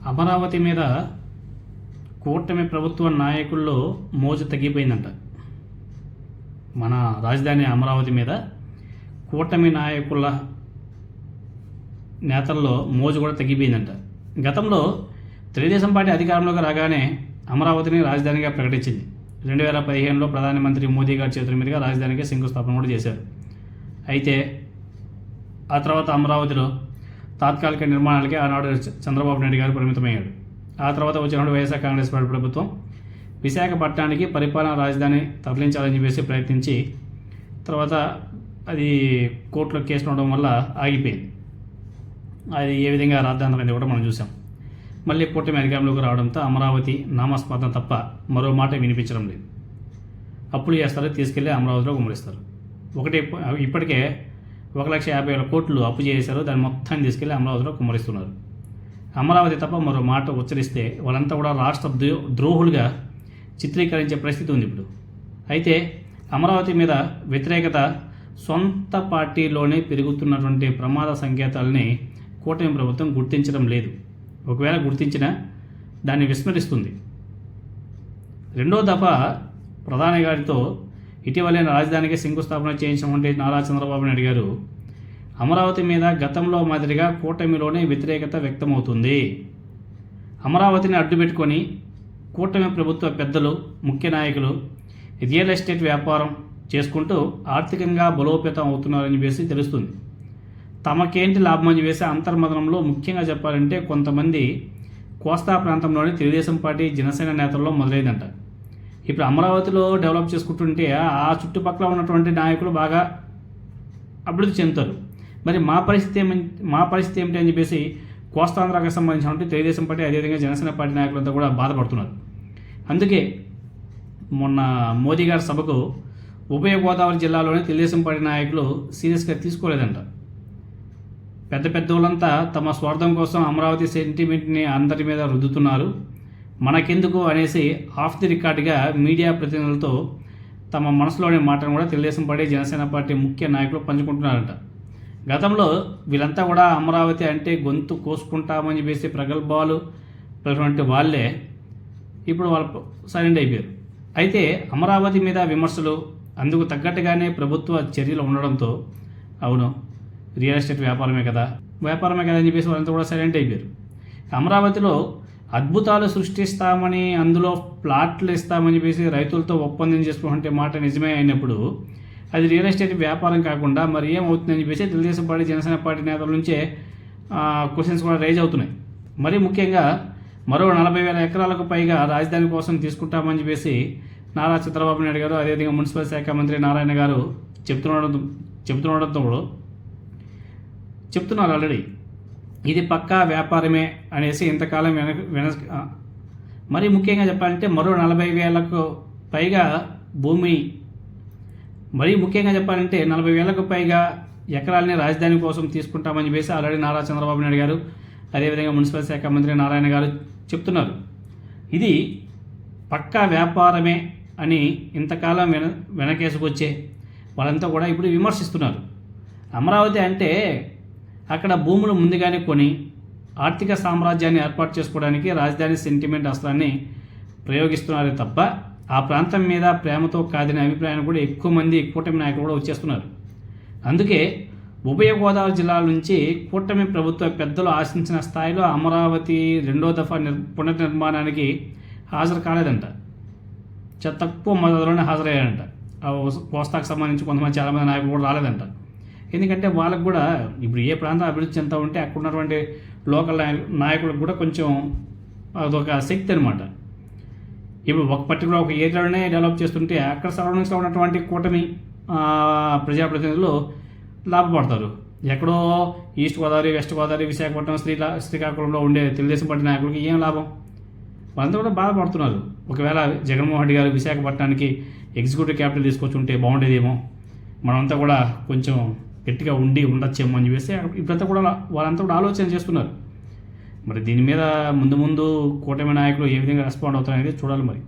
అమరావతి మీద కూటమి ప్రభుత్వ నాయకుల్లో మోజు తగ్గిపోయిందంట. మన రాజధాని అమరావతి మీద కూటమి నాయకుల నేతల్లో మోజు కూడా తగ్గిపోయిందంట. గతంలో తెలుగుదేశం పార్టీ అధికారంలోకి రాగానే అమరావతిని రాజధానిగా ప్రకటించింది. 2015లో ప్రధానమంత్రి మోదీ గారి చేతుల మీదుగా రాజధానికి శంకుస్థాపన కూడా చేశారు. అయితే ఆ తర్వాత అమరావతిలో తాత్కాలిక నిర్మాణాలకి ఆనాడు చంద్రబాబు నాయుడు గారు పరిమితమయ్యాడు. ఆ తర్వాత వచ్చినప్పుడు వైఎస్ఆర్ కాంగ్రెస్ పార్టీ ప్రభుత్వం విశాఖపట్నానికి పరిపాలనా రాజధాని తరలించాలని చెప్పేసి ప్రయత్నించి తర్వాత అది కోర్టులో కేసు ఉండడం వల్ల ఆగిపోయింది. అది ఏ విధంగా రాద్ధాంతమైంది కూడా మనం చూసాం. మళ్ళీ కూటమి అధికారంలోకి రావడంతో అమరావతి నామస్మరణ తప్ప మరో మాట వినిపించడం లేదు. అప్పులు చేస్తారు, తీసుకెళ్ళి అమరావతిలో గుమ్మరిస్తారు. ఇప్పటికే 1,50,000 కోట్లు అప్పు చేశారు. దాన్ని మొత్తాన్ని తీసుకెళ్ళి అమరావతిలో కుమ్మరిస్తున్నారు. అమరావతి తప్ప మరో మాట ఉచ్చరిస్తే వాళ్ళంతా కూడా రాష్ట్ర ద్రోహులుగా చిత్రీకరించే పరిస్థితి ఉంది ఇప్పుడు. అయితే అమరావతి మీద వ్యతిరేకత సొంత పార్టీలోనే పెరుగుతున్నటువంటి ప్రమాద సంకేతాలని కూటమి ప్రభుత్వం గుర్తించడం లేదు. ఒకవేళ గుర్తించినా దాన్ని విస్మరిస్తుంది. రెండో దఫా ప్రధాని గారితో ఇటీవలే రాజధానికి శంకుస్థాపన చేయించినటువంటి నారా చంద్రబాబు నాయుడు గారు అమరావతి మీద గతంలో మాదిరిగా కూటమిలోనే వ్యతిరేకత వ్యక్తమవుతుంది. అమరావతిని అడ్డుపెట్టుకొని కూటమి ప్రభుత్వ పెద్దలు, ముఖ్య నాయకులు రియల్ ఎస్టేట్ వ్యాపారం చేసుకుంటూ ఆర్థికంగా బలోపేతం అవుతున్నారని చెప్పేసి తెలుస్తుంది. తమకేంటి లాభం అని చెప్పేసి అంతర్మదనంలో ముఖ్యంగా చెప్పాలంటే కొంతమంది కోస్తా ప్రాంతంలోని తెలుగుదేశం పార్టీ, జనసేన నేతల్లో మొదలైందంట. ఇప్పుడు అమరావతిలో డెవలప్ చేసుకుంటుంటే ఆ చుట్టుపక్కల ఉన్నటువంటి నాయకులు బాగా అభివృద్ధి చెందుతారు. మరి మా పరిస్థితి ఏమిటి అని చెప్పేసి కోస్తాంధ్రాకి సంబంధించినటువంటి తెలుగుదేశం పార్టీ, అదేవిధంగా జనసేన పార్టీ నాయకులంతా కూడా బాధపడుతున్నారు. అందుకే మొన్న మోదీ గారి సభకు ఉభయ గోదావరి జిల్లాలోని తెలుగుదేశం పార్టీ నాయకులు సీరియస్గా తీసుకోలేదంట. పెద్ద వాళ్ళంతా తమ స్వార్థం కోసం అమరావతి సెంటిమెంట్ని అందరి మీద రుద్దుతున్నారు, మనకెందుకు అనేసి ఆఫ్ ది రికార్డుగా మీడియా ప్రతినిధులతో తమ మనసులోని మాటను కూడా తెలుగుదేశం పార్టీ, జనసేన పార్టీ ముఖ్య నాయకులు పంచుకుంటున్నారంట. గతంలో వీళ్ళంతా కూడా అమరావతి అంటే గొంతు కోసుకుంటామని చెప్పేసి ప్రగల్భాలు పలికినటువంటి వాళ్ళే ఇప్పుడు వాళ్ళు సైలెంట్ అయిపోయారు. అయితే అమరావతి మీద విమర్శలు, అందుకు తగ్గట్టుగానే ప్రభుత్వ చర్యలు ఉండడంతో అవును రియల్ ఎస్టేట్ వ్యాపారమే కదా అని చెప్పేసి వాళ్ళంతా కూడా సైలెంట్ అయిపోయారు. అమరావతిలో అద్భుతాలు సృష్టిస్తామని, అందులో ప్లాట్లు ఇస్తామని చెప్పేసి రైతులతో ఒప్పందం చేసుకుంటే మాట నిజమే అయినప్పుడు అది రియల్ ఎస్టేట్ వ్యాపారం కాకుండా మరి ఏమవుతుందని చెప్పేసి తెలుగుదేశం పార్టీ, జనసేన పార్టీ నేతల నుంచే క్వశ్చన్స్ కూడా రైజ్ అవుతున్నాయి. మరీ ముఖ్యంగా మరో 40,000 ఎకరాలకు పైగా రాజధాని కోసం తీసుకుంటామని చెప్పేసి నారా చంద్రబాబు నాయుడు గారు, అదేవిధంగా మున్సిపల్ శాఖ మంత్రి నారాయణ గారు చెప్తుండడంతో చెప్తున్నారు ఆల్రెడీ. ఇది పక్కా వ్యాపారమే అనేసి ఇంతకాలం మరీ ముఖ్యంగా చెప్పాలంటే మరో 40,000కు పైగా భూమి, మరీ ముఖ్యంగా చెప్పాలంటే 40,000కు పైగా ఎకరాలని రాజధాని కోసం తీసుకుంటామని చెప్పేసి ఆల్రెడీ నారా చంద్రబాబు నాయుడు గారు, అదేవిధంగా మున్సిపల్ శాఖ మంత్రి నారాయణ గారు చెప్తున్నారు. ఇది పక్కా వ్యాపారమే అని ఇంతకాలం వెనకేసుకొచ్చే వాళ్ళంతా కూడా ఇప్పుడు విమర్శిస్తున్నారు. అమరావతి అంటే అక్కడ భూములు ముందుగానే కొని ఆర్థిక సామ్రాజ్యాన్ని ఏర్పాటు చేసుకోవడానికి రాజధాని సెంటిమెంట్ అస్త్రాన్ని ప్రయోగిస్తున్నారే తప్ప ఆ ప్రాంతం మీద ప్రేమతో కాదనే అభిప్రాయాన్ని కూడా ఎక్కువ మంది కూటమి నాయకులు కూడా వచ్చేస్తున్నారు. అందుకే ఉభయ గోదావరి జిల్లాల నుంచి కూటమి ప్రభుత్వ పెద్దలు ఆశించిన స్థాయిలో అమరావతి రెండో దఫా పునర్నిర్మాణానికి హాజరు కాలేదంట. తక్కువ మొదలులోనే హాజరయ్యారంట. కోస్తాకు సంబంధించి కొంతమంది చాలామంది నాయకులు కూడా రాలేదంట. ఎందుకంటే వాళ్ళకు కూడా ఇప్పుడు ఏ ప్రాంతం అభివృద్ధి చెందుతూ ఉంటే అక్కడ ఉన్నటువంటి లోకల్ నాయకులకు కూడా కొంచెం అదొక శక్తి అనమాట. ఇప్పుడు ఒక పర్టికులర్ ఒక ఏరియాలోనే డెవలప్ చేస్తుంటే అక్కడ సరౌండింగ్స్లో ఉన్నటువంటి కూటమి ప్రజాప్రతినిధులు లాభపడతారు. ఎక్కడో ఈస్ట్ గోదావరి, వెస్ట్ గోదావరి, విశాఖపట్నం, శ్రీకాకుళంలో ఉండే తెలుగుదేశం పార్టీ నాయకులకి ఏం లాభం? వాళ్ళంతా కూడా బాధపడుతున్నారు. ఒకవేళ జగన్మోహన్ రెడ్డి గారు విశాఖపట్నానికి ఎగ్జిక్యూటివ్ క్యాపిటల్ తీసుకొచ్చి ఉంటే బాగుండేదేమో, మనమంతా కూడా కొంచెం గట్టిగా ఉండొచ్చేమో అని చెప్పేసి ఇప్పుడంతా కూడా వాళ్ళంతా కూడా ఆలోచన చేస్తున్నారు. మరి దీని మీద ముందు కూటమి నాయకులు ఏ విధంగా రెస్పాండ్ అవుతారనేది చూడాలి మరి.